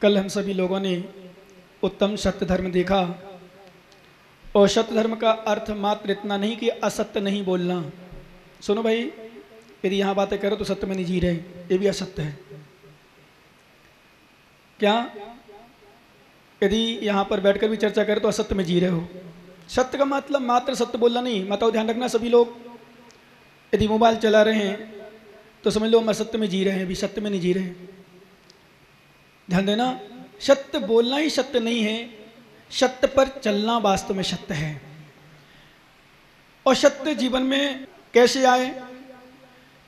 कल हम सभी लोगों ने उत्तम सत्य धर्म देखा। और सत्य धर्म का अर्थ मात्र इतना नहीं कि असत्य नहीं बोलना। सुनो भाई, यदि यहाँ बातें करो तो सत्य में नहीं जी रहे, ये भी असत्य है। क्या यदि यहाँ पर बैठकर भी चर्चा करें तो असत्य में जी रहे हो? सत्य का मतलब मात्र सत्य बोलना नहीं। माताओं ध्यान रखना, सभी लोग यदि मोबाइल चला रहे हैं तो समझ लो हम असत्य में जी रहे हैं, अभी सत्य में नहीं जी रहे हैं। ध्यान देना, सत्य बोलना ही सत्य नहीं है, सत्य पर चलना वास्तव में सत्य है। और सत्य जीवन में कैसे आए,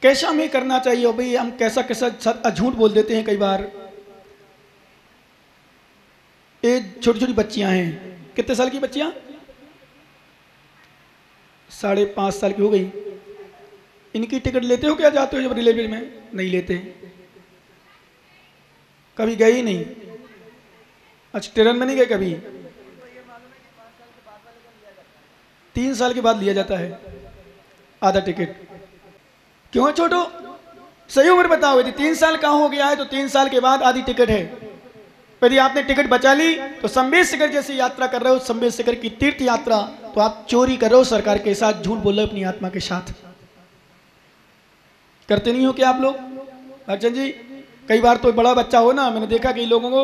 कैसा हमें करना चाहिए? और भाई हम कैसा कैसा झूठ बोल देते हैं कई बार। ये छोटी छोटी बच्चियां हैं, कितने साल की बच्चियां? 5.5 साल की हो गई। इनकी टिकट लेते हो क्या? जाते हो जब रेलवे में? नहीं लेते, कभी गए ही नहीं। अच्छा, ट्रेन में नहीं गए कभी? 3 साल के बाद लिया जाता है आधा टिकट। क्यों छोटो? सही उम्र बताओ। यदि 3 साल का हो गया है तो 3 साल के बाद आधी टिकट है। यदि आपने टिकट बचा ली तो संवेद शिखर जैसी यात्रा कर रहे हो, संवेद शिखर की तीर्थ यात्रा, तो आप चोरी कर रहे हो सरकार के साथ, झूठ बोल रहे हो अपनी आत्मा के साथ। करते नहीं हो क्या आप लोग? अर्चन जी, कई बार तो बड़ा बच्चा हो ना, मैंने देखा कई लोगों को,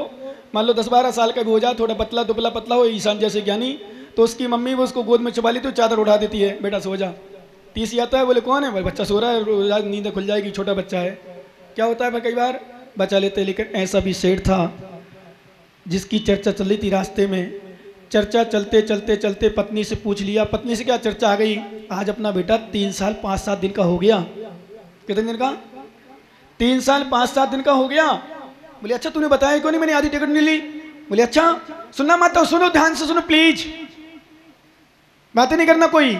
मान लो 10-12 साल का भी हो जाए, थोड़ा पतला दुबला पतला हो, ईशान जैसे ज्ञानी, तो उसकी मम्मी वो उसको गोद में छुपा ली तो चादर उठा देती है, बेटा सो जा। तीस आता है, बोले कौन है? बोले बच्चा सो रहा है, नींद खुल जाएगी, छोटा बच्चा है। क्या होता है, कई बार बचा लेते हैं। लेकिन ऐसा भी सेठ था जिसकी चर्चा चल रही थी रास्ते में, चर्चा चलते चलते चलते पत्नी से पूछ लिया। पत्नी से क्या चर्चा आ गई, आज अपना बेटा 3 साल 5-7 दिन का हो गया। कितने दिन का? 3 साल 5-7 दिन का हो गया। बोले अच्छा तूने बताया क्यों नहीं? मैंने आधी टिकट नहीं ली। बोले अच्छा, सुनना मत, सुनो ध्यान से सुनो प्लीज, बातें नहीं करना कोई,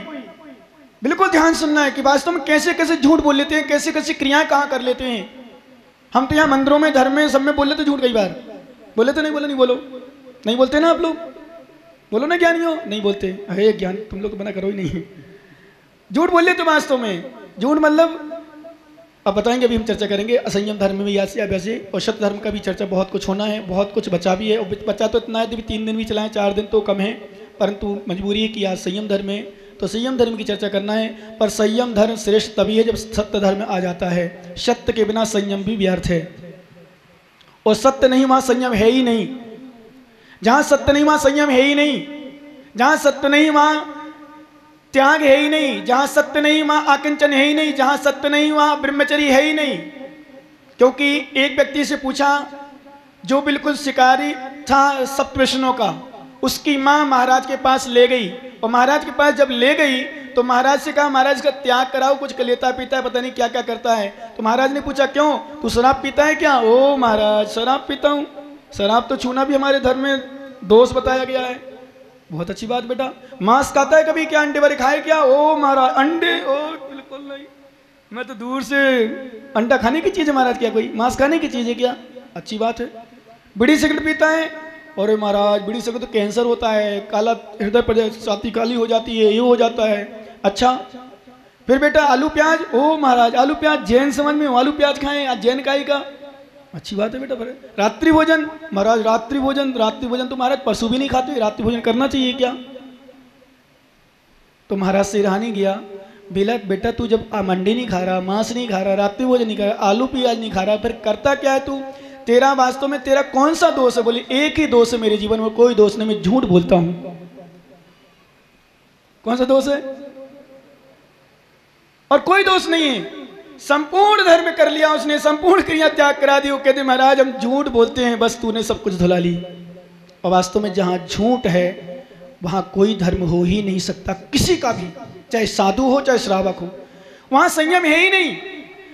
बिल्कुल ध्यान सुनना है कि वास्तव में कैसे कैसे झूठ बोल लेते हैं, कैसे कैसे क्रियाएं कहाँ कर लेते हैं। हम तो यहाँ मंदिरों में, धर्म में, सब में बोल लेते झूठ। कई बार बोले तो नहीं बोले, नहीं बोलो, नहीं बोलते ना आप लोग? बोलो ना ज्ञानी हो, नहीं बोलते। अरे ज्ञान तुम लोग तो मना करो ही नहीं, झूठ बोल लेते वास्तव में। झूठ मतलब अब बताएंगे, अभी हम चर्चा करेंगे असंयम धर्म में या वैसे। और सत्य धर्म का भी चर्चा बहुत कुछ होना है, बहुत कुछ बचा भी है। और बचा तो इतना है, 3 दिन भी चलाएं, 4 दिन तो कम है, परंतु मजबूरी है कि आज संयम धर्म है तो संयम धर्म की चर्चा करना है। पर संयम धर्म श्रेष्ठ तभी है जब सत्य धर्म आ जाता है। सत्य के बिना संयम भी व्यर्थ है, और सत्य नहीं वहां संयम है ही नहीं। जहां सत्य नहीं वहां संयम है ही नहीं, जहां सत्य नहीं वहां त्याग है ही नहीं, जहां सत्य नहीं वहां आकिंचन है ही नहीं, जहां सत्य नहीं वहां ब्रह्मचर्य है ही नहीं। क्योंकि एक व्यक्ति से पूछा जो बिल्कुल शिकारी था सब प्रश्नों का, उसकी मां महाराज के पास ले गई, और महाराज के पास जब ले गई तो महाराज से कहा महाराज का त्याग कराओ, कुछ लेता पीता है, पता नहीं क्या क्या करता है। तो महाराज ने पूछा क्यों, तू शराब पीता है क्या? ओ महाराज शराब पीता हूँ, शराब तो छूना भी हमारे धर्म में दोष बताया गया है। बहुत अच्छी बात बेटा। मांस खाता है कभी क्या? अंडे वाले खाए क्या? ओ महाराज अंडे, ओ बिल्कुल नहीं, मैं तो दूर से, अंडा खाने की चीज है महाराज क्या, कोई मांस खाने की चीज है क्या? अच्छी बात है। बीड़ी सिगरेट पीता है? अरे महाराज बीड़ी सिगरेट तो कैंसर होता है, काला हृदय पर छाती काली हो जाती है, ये हो जाता है। अच्छा फिर बेटा आलू प्याज? ओ महाराज आलू प्याज जैन समझ में, आलू प्याज खाएं, आज जैन काई का। अच्छी बात है बेटा। रात्रि भोजन? महाराज रात्रि भोजन तो महाराज पशु भी नहीं खाते, रात्रि भोजन करना चाहिए क्या? तो महाराज से रहा नहीं गया। बेटा तू जब मंडी नहीं खा रहा, मांस नहीं खा रहा, रात्रि भोजन नहीं खा रहा, आलू प्याज नहीं खा रहा, फिर करता क्या है तू? तेरा वास्तव में तेरा कौन सा दोष है? बोले एक ही दोष है मेरे जीवन में, कोई दोष नहीं, मैं झूठ बोलता हूं। कौन सा दोष है? और कोई दोष नहीं है। संपूर्ण धर्म कर लिया उसने, संपूर्ण क्रिया त्याग करा दी। वो कहते महाराज हम झूठ बोलते हैं, बस तूने सब कुछ धुला ली। और वास्तव में जहां झूठ है वहां कोई धर्म हो ही नहीं सकता, किसी का भी, चाहे साधु हो चाहे श्रावक हो, वहां संयम है ही नहीं।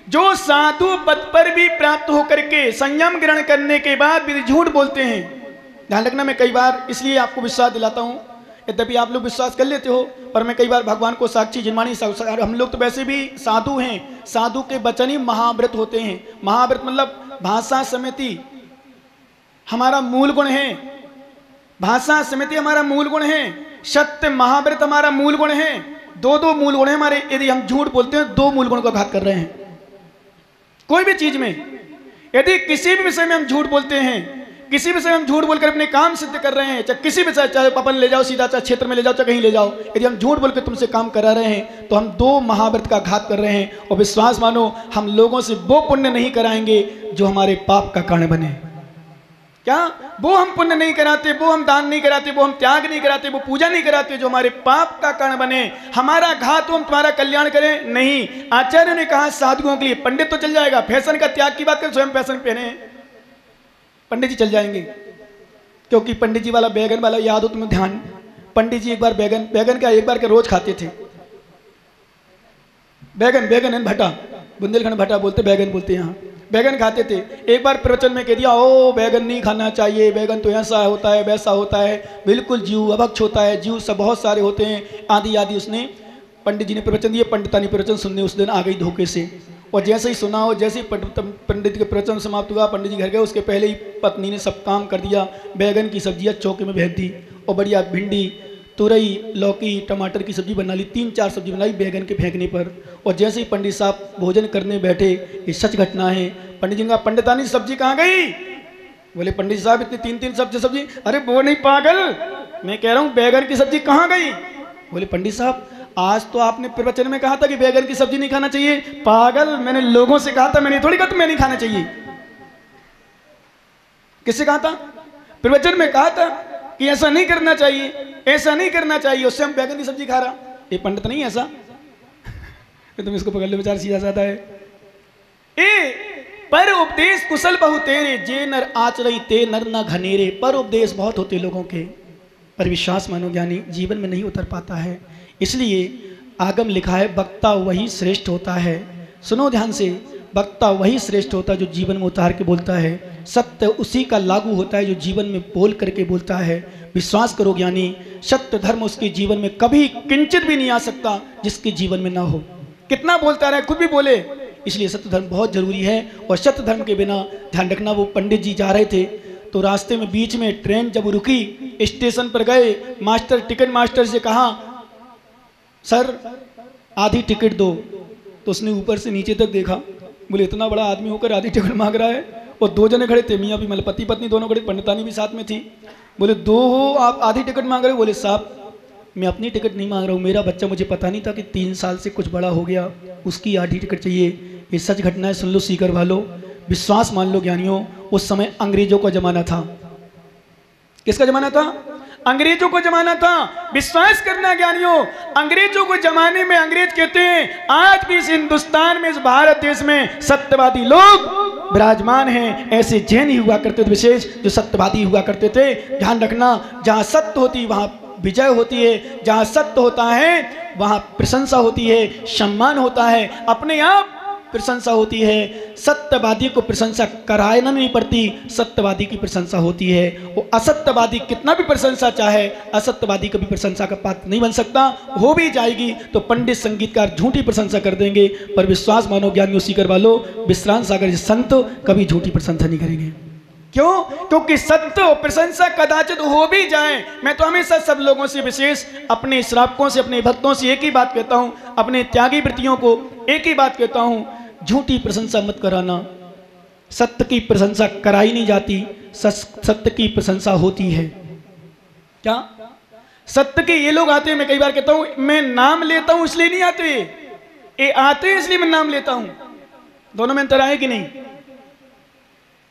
जो साधु पद पर भी प्राप्त होकर के संयम ग्रहण करने के बाद भी झूठ बोलते हैं। ध्यान रखना, मैं कई बार इसलिए आपको विश्वास दिलाता हूं, यद्यपि आप लोग विश्वास कर लेते हो, पर मैं कई बार भगवान को साक्षी जिनवाणी, हम लोग तो वैसे भी साधु हैं, साधु के वचन ही महाव्रत होते हैं। महाव्रत मतलब भाषा समिति हमारा मूल गुण है, भाषा समिति हमारा मूल गुण है, सत्य महाव्रत हमारा मूल गुण है। 2 मूल गुण है हमारे। यदि हम झूठ बोलते हैं 2 मूल गुण का घात कर रहे हैं। कोई भी चीज में, यदि किसी भी विषय में हम झूठ बोलते हैं, किसी विषय में हम झूठ बोलकर अपने काम सिद्ध कर रहे हैं, चाहे किसी विषय, चाहे अपन ले जाओ सीधा, चाहे क्षेत्र में ले जाओ, चाहे कहीं ले जाओ, यदि हम झूठ बोलकर तुमसे काम करा रहे हैं तो हम 2 महाव्रत का घात कर रहे हैं। और विश्वास मानो, हम लोगों से वो पुण्य नहीं कराएंगे जो हमारे पाप का कारण बने। क्या वो हम पुण्य नहीं कराते, वो हम दान नहीं कराते, वो हम त्याग नहीं कराते, वो पूजा नहीं कराते जो हमारे पाप का कारण बने। हमारा घात हो, हम तुम्हारा कल्याण करें, नहीं। आचार्य ने कहा साधुओं के लिए पंडित तो चल जाएगा, फैशन का त्याग की बात करें, स्वयं फैशन पहने पंडित जी चल जाएंगे, क्योंकि पंडित जी वाला बैगन वाला याद हो तुम्हें ध्यान। पंडित जी एक बार बैगन का एक बार के रोज खाते थे। बैगन भट्टा, बुंदेलखंड भट्टा बोलते, बैगन बोलते यहाँ। बैगन खाते थे। एक बार प्रवचन में कह दिया, ओ बैगन नहीं खाना चाहिए, बैगन तो ऐसा होता है, वैसा होता है, बिल्कुल जीव अभक्ष होता है, जीव सब बहुत सारे होते हैं, आदि आदि। उसने पंडित जी ने प्रवचन दिए, पंडितानी प्रवचन सुनने उस दिन आ गई धोखे से। और जैसे ही सुना हो, जैसे ही पंडित के प्रवचन समाप्त हुआ, पंडित जी घर गए, उसके पहले ही पत्नी ने सब काम कर दिया। बैगन की सब्जियाँ चौके में भेज दी और बढ़िया भिंडी, तुरई, लौकी, टमाटर की सब्जी बना ली, 3-4 सब्जी बनाई बैगन के फेंकने पर। और जैसे ही पंडित साहब भोजन करने बैठे, ये सच घटना है। पंडित जी ने कहा, पंडितानी सब्जी कहाँ गई? बोले पंडित साहब इतनी 3-3 सब्जी। अरे वो नहीं पागल, मैं कह रहा हूँ बैगन की सब्जी कहाँ गई? बोले पंडित साहब आज तो आपने प्रवचन में कहा था कि बैगन की सब्जी नहीं खाना चाहिए। पागल, मैंने लोगों से कहा था, मैंने थोड़ी कहा तुम्हें नहीं खाना चाहिए। किससे कहा था? प्रवचन में कहा था कि ऐसा नहीं करना चाहिए, ऐसा नहीं करना चाहिए, उससे हम बैगन की सब्जी खा रहा। ये पंडित नहीं ऐसा तुम इसको पकड़ लो, बेचारा सीधा साधा है। ए पर उपदेश कुशल बहु तेरे, जे नर आचरई ते नर न घनेरे। पर उपदेश बहुत होते लोगों के, पर विश्वास मानो ज्ञानी जीवन में नहीं उतर पाता है। इसलिए आगम लिखा है, वक्ता वही श्रेष्ठ होता है। सुनो ध्यान से, वक्ता वही श्रेष्ठ होता है जो जीवन में उतार के बोलता है। सत्य उसी का लागू होता है जो जीवन में बोल करके बोलता है। विश्वास करो ज्ञानी, सत्य धर्म उसके जीवन में कभी किंचित भी नहीं आ सकता जिसके जीवन में ना हो। कितना बोलता रहे, खुद भी बोले। इसलिए सत्य धर्म बहुत जरूरी है। और सत्य धर्म के बिना, ध्यान रखना, वो पंडित जी जा रहे थे तो रास्ते में बीच में ट्रेन जब रुकी, स्टेशन पर गए, टिकट मास्टर से कहा, सर आधी टिकट दो। तो उसने ऊपर से नीचे तक देखा, बोले इतना बड़ा आदमी होकर आधी टिकट मांग रहा है। और 2 जने खड़े थे, मियाँ भी, मतलब पति पत्नी दोनों खड़े, पंडितानी भी साथ में थी। बोले 2 हो, आप आधी टिकट मांग रहे हो? बोले साहब मैं अपनी टिकट नहीं मांग रहा हूँ, मेरा बच्चा, मुझे पता नहीं था कि 3 साल से कुछ बड़ा हो गया, उसकी आधी टिकट चाहिए। ये सच घटना है, सुन लो, सीकर वालो, विश्वास मान लो ज्ञानियों। उस समय अंग्रेजों का जमाना था। किसका जमाना था? अंग्रेजों को जमाना था। विश्वास करना ज्ञानियों, अंग्रेजों को जमाने में अंग्रेज कहते हैं, आज भी इस हिंदुस्तान में, इस भारत देश में सत्यवादी लोग विराजमान हैं। ऐसे जैन ही हुआ करते थे विशेष, जो सत्यवादी हुआ करते थे। ध्यान रखना, जहां सत्य होती वहां विजय होती है, जहां सत्य होता है वहां प्रशंसा होती है, सम्मान होता है, अपने आप प्रशंसा होती है। सत्यवादी को प्रशंसा कराना नहीं पड़ती, सत्यवादी की प्रशंसा होती है। वो असत्यवादी कितना भी प्रशंसा चाहे, असत्यवादी कभी प्रशंसा का पात्र नहीं बन सकता। हो भी जाएगी तो पंडित संगीतकार झूठी प्रशंसा कर देंगे, पर विश्वास मानो ज्ञानियों सीकर वालों, विश्रांत सागर संत कभी झूठी प्रशंसा नहीं करेंगे। क्यों? क्योंकि सत्य और प्रशंसा कदाचित हो भी जाए। मैं तो हमेशा सब लोगों से, विशेष अपने श्रावकों से, अपने भक्तों से एक ही बात कहता हूं, अपने त्यागी वृत्तियों को एक ही बात कहता हूं, झूठी प्रशंसा मत कराना। सत्य की प्रशंसा कराई नहीं जाती, सत्य की प्रशंसा होती है। क्या सत्य के ये लोग आते हैं, मैं कई बार कहता हूं, मैं नाम लेता हूं इसलिए नहीं आते, ये आते हैं इसलिए मैं नाम लेता हूं। दोनों में अंतर है कि नहीं?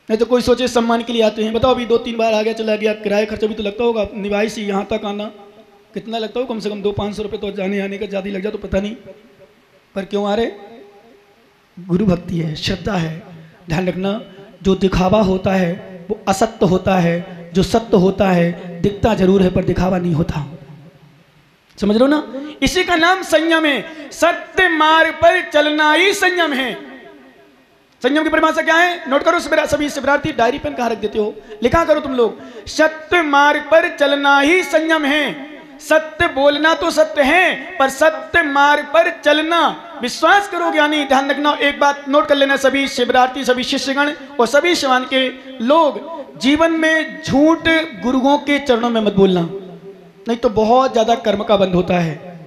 नहीं तो कोई सोचे सम्मान के लिए आते हैं। बताओ, अभी 2-3 बार आ गया चला गया, किराया खर्चा भी तो लगता होगा, निवाई से यहाँ तक आना कितना लगता हो? कम से कम 200-500 रुपये तो जाने आने का ज़्यादा लग जाए तो पता नहीं, पर क्यों आ रहे? गुरु भक्ति है, श्रद्धा है। ध्यान रखना, जो दिखावा होता है वो असत्य होता है, जो सत्य होता है दिखता जरूर है पर दिखावा नहीं होता। समझ लो ना, इसी का नाम संयम है। सत्य मार्ग पर चलना ही संयम है। संयम की परिभाषा क्या है? नोट करो सभी शिवरार्थी, डायरी पेन कहाँ रख देते हो, लिखा करो तुम लोग। सत्य मार्ग पर चलना ही संयम है। सत्य बोलना तो सत्य है, पर सत्य मार्ग पर चलना, विश्वास करो ज्ञानी। ध्यान रखना, एक बात नोट कर लेना सभी शिवरार्थी, सभी शिष्यगण और सभी शिवान के लोग, जीवन में झूठ गुरुओं के चरणों में मत बोलना, नहीं तो बहुत ज्यादा कर्म का बंध होता है,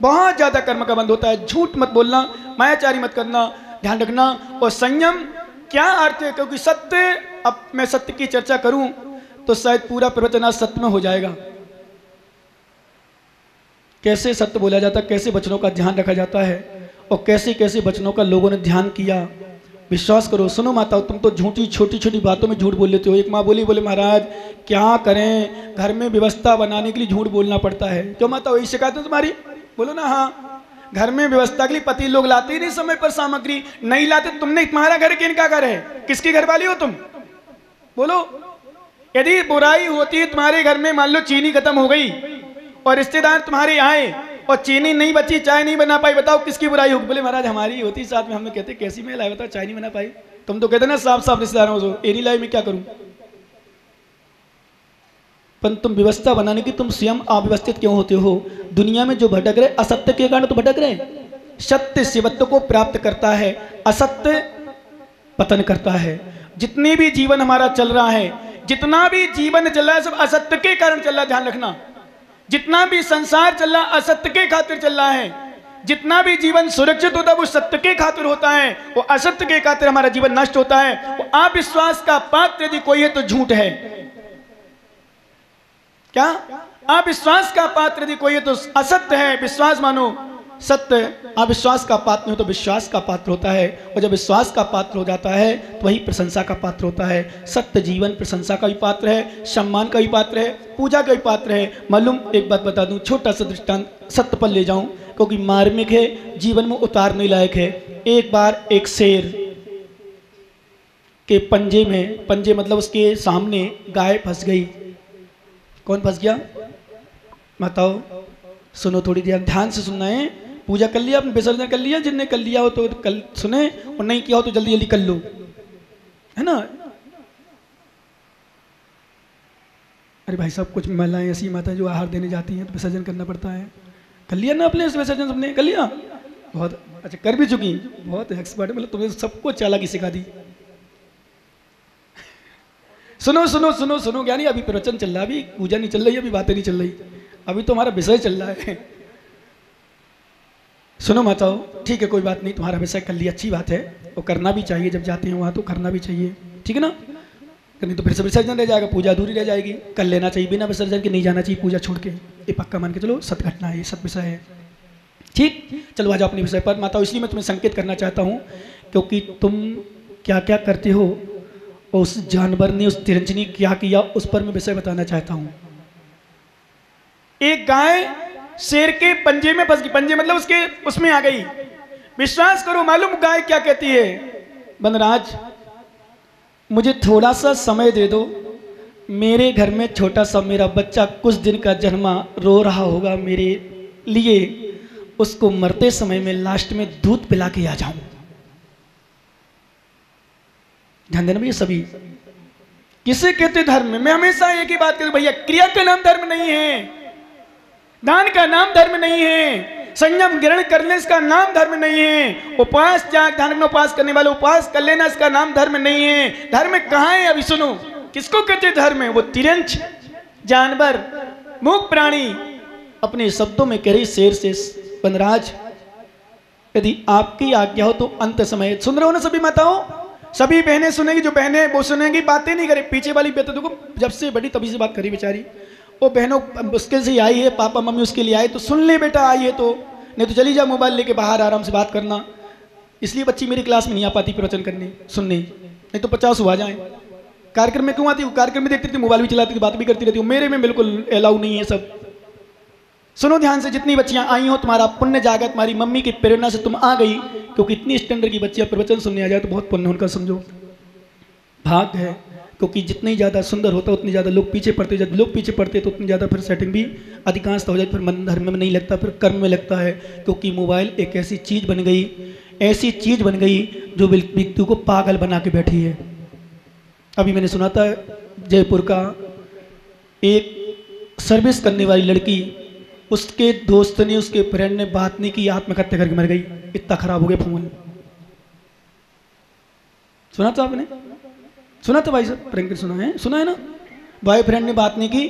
बहुत ज्यादा कर्म का बंध होता है। झूठ मत बोलना, मायाचारी मत करना, ध्यान रखना। और संयम क्या अर्थ है? क्योंकि सत्य अब मैं सत्य की चर्चा करूं तो शायद पूरा प्रवचन आज सत्य में हो जाएगा। कैसे सत्य बोला जाता, कैसे वचनों का ध्यान रखा जाता है और कैसे कैसे वचनों का लोगों ने ध्यान किया। विश्वास करो, सुनो माताओं, तुम तो झूठी छोटी छोटी बातों में झूठ बोल लेते हो। एक माँ बोली, बोले महाराज क्या करें, घर में व्यवस्था बनाने के लिए झूठ बोलना पड़ता है। क्यों माता, वही शिकायत है तुम्हारी? बोलो ना हाँ, घर में व्यवस्था के लिए पति लोग लाते ही नहीं समय पर सामग्री, नहीं लाते। तुमने, तुम्हारा घर किनका घर है, किसकी घर वाली हो तुम? बोलो। यदि बुराई होती है तुम्हारे घर में, मान लो चीनी खत्म हो गई और रिश्तेदार तुम्हारे आए और चीनी नहीं बची, चाय नहीं बना पाई, बताओ किसकी बुराई होगी? बोले महाराज हमारी होती। साथ में हमें कहते कैसी मैं लाई, बताओ चाय नहीं बना पाई। तुम तो कहते ना साफ साफ रिश्तेदारों से, ये नहीं लाई मैं क्या करूं? पर तुम व्यवस्था बनाने की तुम स्वयं अव्यवस्थित क्यों होते हो? दुनिया में जो भटक रहे असत्य के कारण तो भटक रहे। सत्य शिवत्व को प्राप्त करता है, असत्य पतन करता है। जितने भी जीवन हमारा चल रहा है, जितना भी जीवन चल रहा है, सब असत्य के कारण चल रहा है, ध्यान रखना। जितना भी संसार चल रहा है असत्य के खातिर चल रहा है। जितना भी जीवन सुरक्षित होता है वो सत्य के खातिर होता है, वो असत्य के खातिर हमारा जीवन नष्ट होता है। वो अविश्वास का पात्र यदि कोई है तो झूठ है। क्या? अविश्वास का पात्र यदि कोई है तो असत्य है। विश्वास मानो सत्य, अविश्वास का पात्र नहीं हो तो विश्वास का पात्र होता है। और जब विश्वास का पात्र हो जाता है तो वही प्रशंसा का पात्र होता है। सत्य जीवन प्रशंसा का भी पात्र है, सम्मान का भी पात्र है, पूजा का भी पात्र है। मालूम, एक बात बता दूं, छोटा सा दृष्टांत सत्य पर ले जाऊं क्योंकि मार्मिक है, जीवन में उतारने लायक है। एक बार एक शेर के पंजे में, पंजे मतलब उसके सामने गाय फंस गई। कौन फंस गया बताओ? सुनो, थोड़ी देर ध्यान से सुनना है। पूजा कर लिया, विसर्जन कर लिया, जिनने कर लिया हो तो कल सुने और नहीं किया हो तो जल्दी जल्दी कर लो, है ना? अरे भाई साहब, कुछ महिलाएं ऐसी माता जो आहार देने जाती हैं तो विसर्जन करना पड़ता है। कर लिया ना अपने विसर्जन, सबने कर लिया? बहुत अच्छा, कर भी चुकी, बहुत एक्सपर्ट, मतलब तुम्हें सबको चालाकी सिखा दी। सुनो सुनो सुनो सुनो ज्ञानी, अभी प्रवचन चल रहा है, अभी पूजा नहीं चल रही, अभी बातें नहीं चल रही, अभी तो हमारा विषय चल रहा है। सुनो माताओ, ठीक है कोई बात नहीं, तुम्हारा विषय कर लिया, अच्छी बात है, और करना भी चाहिए, जब जाते हैं वहाँ तो करना भी चाहिए, ठीक है ना? नहीं तो फिर से विसर्जन रह जाएगा, पूजा अधूरी रह जाएगी। कर लेना चाहिए, बिना विसर्जन के नहीं जाना चाहिए पूजा छोड़ के, ये पक्का मान के चलो, सत घटना है, सत विषय है। ठीक, चलो आ जाओ अपने विषय पर माताओ। इसलिए मैं तुम्हें संकेत करना चाहता हूँ क्योंकि तुम क्या क्या करते हो और उस जानवर ने, उस तिरंजनी क्या किया, उस पर मैं विषय बताना चाहता हूँ। एक गाय शेर के पंजे में फंस गई, पंजे मतलब उसके उसमें आ गई। विश्वास करो, मालूम गाय क्या कहती है? वनराज मुझे थोड़ा सा समय दे दो, मेरे घर में छोटा सा मेरा बच्चा कुछ दिन का जन्मा रो रहा होगा मेरे लिए, उसको मरते समय में लास्ट में दूध पिला के आ जाऊं। ध्यान देना भैया सभी, किसे कहते धर्म में? मैं हमेशा एक ही बात कहता हूं भैया, क्रिया का नाम धर्म नहीं है, दान का नाम धर्म नहीं है, संयम ग्रहण करने इसका नाम धर्म नहीं है, उपवास जाग ध्यान उपवास करने वाले उपवास कर लेना इसका नाम धर्म नहीं है। धर्म कहाँ है? अभी सुनो, किसको कहते धर्म है? वो तिरंज जानवर, मूक प्राणी, अपने शब्दों में कह रही शेर से, वनराज यदि आपकी आज्ञा हो तो अंत समय, सुन रहे हो ना सभी माताओं, सभी बहनें सुनेगी, जो बहनें वो सुनेगी, बातें नहीं करे। पीछे वाली बेटा देखो जब से बड़ी तभी से बात करी बेचारी, वो बहनों मुश्किल से आई है, पापा मम्मी उसके लिए आए तो सुन ले बेटा, आई है तो, नहीं तो चली जा मोबाइल लेके बाहर आराम से बात करना। इसलिए बच्ची मेरी क्लास में नहीं आ पाती प्रवचन करने सुनने, नहीं तो 50 हुआ जाए। कार्यक्रम में क्यों आती हूँ? कार्यक्रम में देखती थी, मोबाइल भी चलाती थी, बात भी करती रहती हूँ, मेरे में बिल्कुल अलाउ नहीं है सब। सुनो ध्यान से, जितनी बच्चियां आई हो तुम्हारा पुण्य जागा, तुम्हारी मम्मी की प्रेरणा से तुम आ गई, क्योंकि इतनी स्टैंडर्ड की बच्चियां प्रवचन सुनने आ जाए तो बहुत पुण्य उनका, समझो भाग है। क्योंकि जितनी ज़्यादा सुंदर होता है उतनी ज़्यादा लोग पीछे पड़ते, जब लोग पीछे पड़ते तो उतनी ज़्यादा फिर सेटिंग भी अधिकांशतः हो जाती, फिर मन धर्म में नहीं लगता, फिर कर्म में लगता है। क्योंकि मोबाइल एक ऐसी चीज़ बन गई, ऐसी चीज़ बन गई जो व्यक्ति को पागल बना के बैठी है। अभी मैंने सुना था जयपुर का एक सर्विस करने वाली लड़की, उसके दोस्त ने, उसके फ्रेंड ने बात नहीं की, आत्महत्या करके मर गई, इतना खराब हो गया फोन। सुना था आपने? सुना था भाई साहब? प्रैंक सुना है ना? बॉयफ्रेंड ने बात नहीं की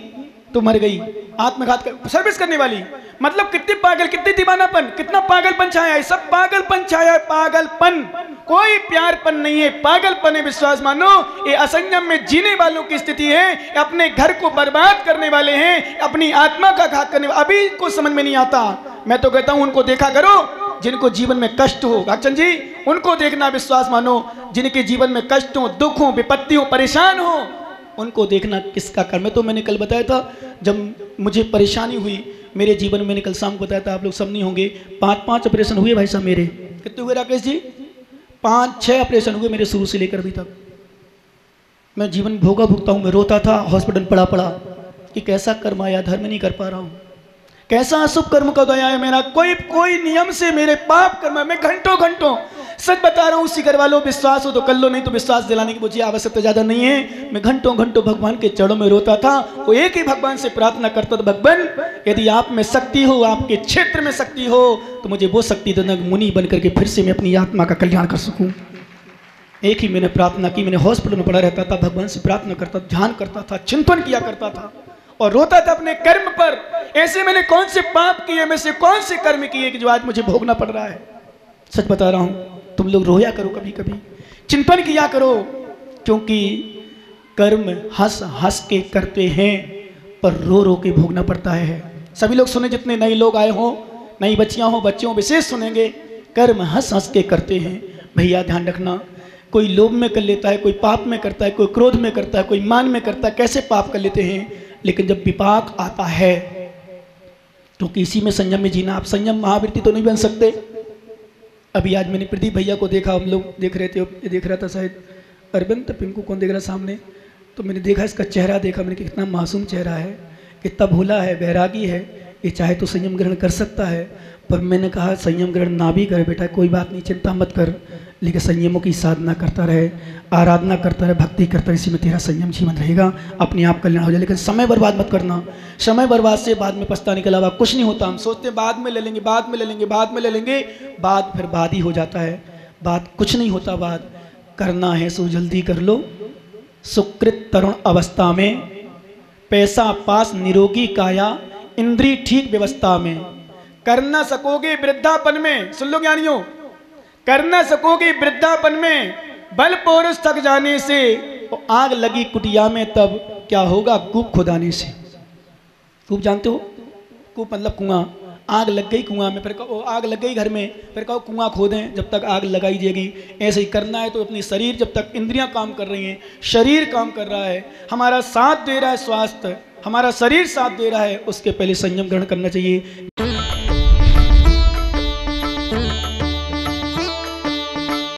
तो मर गई। आत्मघात सर्विस करने वाली, मतलब कितनी पागल, कितनी दीवानापन, कितना पागलपन छाया है, सब पागलपन छाया है, पागलपन, कोई प्यारपन नहीं है, पागलपन है। विश्वास मानो, ये असंयम में जीने वालों की स्थिति है, अपने घर को बर्बाद करने वाले हैं, अपनी आत्मा का घात करने वाले। अभी को समझ में नहीं आता। मैं तो कहता हूं उनको देखा करो जिनको जीवन में कष्ट हो, भागचंद जी उनको देखना। विश्वास मानो, जिनके जीवन में कष्ट हो, दुख हो, विपत्ति हो, परेशान हो, उनको देखना किसका कर्म है। तो मैंने कल बताया था जब मुझे परेशानी हुई मेरे जीवन में, मैंने कल शाम को बताया था, आप लोग सब नहीं होंगे, 5 ऑपरेशन हुए भाई साहब मेरे। कितने हुए राकेश जी? 5-6 ऑपरेशन हुए मेरे शुरू से लेकर अभी तक। मैं जीवन भोगा भुगता हूँ। मैं रोता था हॉस्पिटल पड़ा कि कैसा कर्म आया, धर्म नहीं कर पा रहा हूँ, कैसा अशुभ कर्म का दया है मेरा, कोई नियम से मेरे पाप कर्म। मैं घंटों सच बता रहा हूँ, उसी घर वालों विश्वास हो तो कर लो, नहीं तो विश्वास दिलाने की मुझे आवश्यकता ज्यादा नहीं है। मैं घंटों भगवान के चरणों में रोता था। वो एक ही भगवान से प्रार्थना करता था, भगवान यदि आप में शक्ति हो, आपके क्षेत्र में शक्ति हो तो मुझे वो शक्ति देना, मुनि बन करके फिर से मैं अपनी आत्मा का कल्याण कर सकूं। एक ही मैंने प्रार्थना की। मैंने हॉस्पिटल में पड़ा रहता था, भगवान से प्रार्थना करता, ध्यान करता था, चिंतन किया करता था और रोता था अपने कर्म पर। ऐसे मैंने कौन से पाप किए, में से कौन से कर्म किए कि जो आज मुझे भोगना पड़ रहा है। सच बता रहा हूं, तुम लोग रोया करो, कभी कभी चिंतन किया करो, क्योंकि कर्म हंस हंस के करते हैं पर रो रो के भोगना पड़ता है। सभी लोग सुने, जितने नए लोग आए हो, नई बच्चियां हो, बच्चों विशेष सुनेंगे, कर्म हंस हंस के करते हैं। भैया ध्यान रखना, कोई लोभ में कर लेता है, कोई पाप में करता है, कोई क्रोध में करता है, कोई मान में करता है, कैसे पाप कर लेते हैं। लेकिन जब विपाक आता है क्योंकि इसी में संयम में जीना। आप संयम महावृत्ति तो नहीं बन सकते। अभी आज मैंने प्रदीप भैया को देखा, हम लोग देख रहे थे, देख रहा था शायद अरविंद, पिंकू कौन देख रहा सामने, तो मैंने देखा इसका चेहरा, देखा मैंने कितना मासूम चेहरा है, कितना भोला है, बैरागी है, ये चाहे तो संयम ग्रहण कर सकता है। पर मैंने कहा संयम ग्रहण ना भी करे बेटा, कोई बात नहीं, चिंता मत कर, लेकिन संयमों की साधना करता रहे, आराधना करता रहे, भक्ति करता रहे, इसी में तेरा संयम जीवन रहेगा, अपने आप कल्याण हो जाए। लेकिन समय बर्बाद मत करना। समय बर्बाद से बाद में पछताने के अलावा कुछ नहीं होता। हम सोचते बाद में ले लेंगे, बाद में ले लेंगे, बाद में ले लेंगे, बाद फिर बाद ही हो जाता है। बात कुछ नहीं होता, बाद करना है सो जल्दी कर लो। सुकृत तरुण अवस्था में, पैसा पास निरोगी काया, इंद्री ठीक व्यवस्था में। कर ना सकोगे वृद्धापन में, सुन लो ज्ञानियों, कर ना सकोगे वृद्धापन में, बल पौरुष थक जाने से, आग लगी कुटिया में तब क्या होगा कूप खुदाने से। कूप जानते हो? कूप मतलब कुआं। आग लग गई कुआं में, फिर कहो आग लग गई घर में, फिर कहो कुआं खोदें जब तक आग लगाई जाएगी। ऐसे ही करना है। तो अपनी शरीर, जब तक इंद्रियां काम कर रही हैं, शरीर काम कर रहा है, हमारा साथ दे रहा है स्वास्थ्य, हमारा शरीर साथ दे रहा है, उसके पहले संयम ग्रहण करना चाहिए।